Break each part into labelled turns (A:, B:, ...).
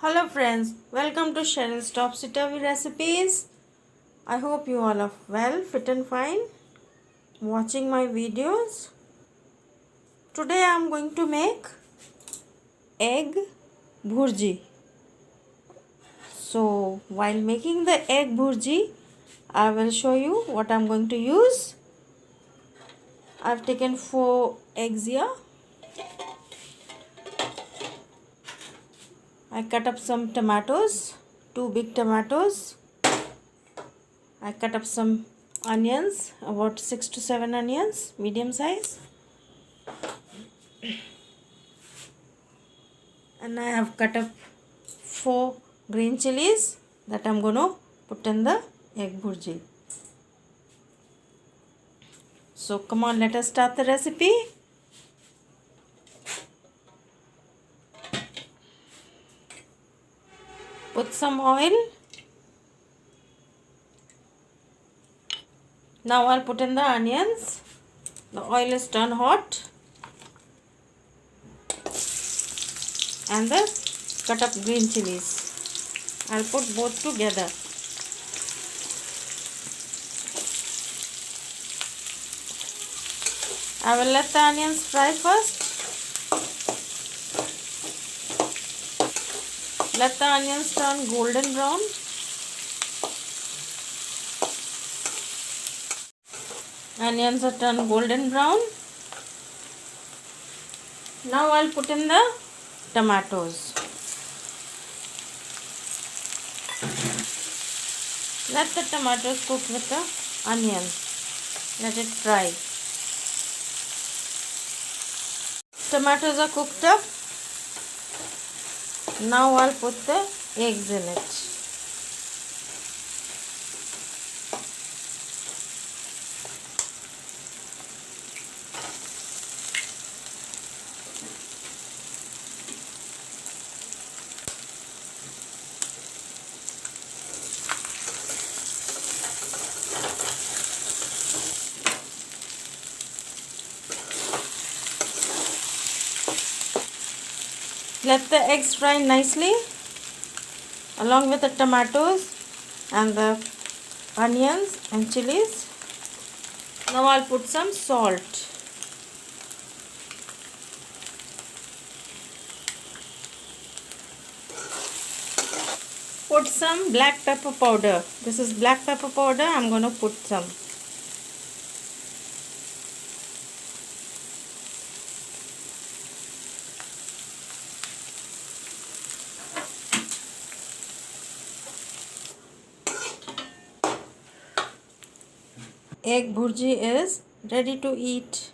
A: Hello friends, welcome to Cheryl's Topsy Turvy Recipes. I hope you all are well, fit and fine, watching my videos. Today I am going to make egg bhurji. So while making the egg bhurji, I will show you what I am going to use. I have taken 4 eggs here. I cut up some tomatoes, 2 big tomatoes. I cut up some onions, about 6 to 7 onions, medium size. And I have cut up 4 green chilies that I am going to put in the egg bhurji. So come on, let us start the recipe. Put some oil. Now I'll put in the onions. The oil is turned hot. And the cut up green chilies. I'll put both together. I will let the onions fry first. Let the onions turn golden brown. Onions are turned golden brown. Now I'll put in the tomatoes. Let the tomatoes cook with the onion. Let it fry. Tomatoes are cooked up. Now I'll put the eggs in it. Let the eggs fry nicely along with the tomatoes and the onions and chilies. Now I'll put some salt. Put some black pepper powder. This is black pepper powder. I'm going to put some. Egg bhurji is ready to eat.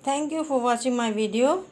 A: Thank you for watching my video.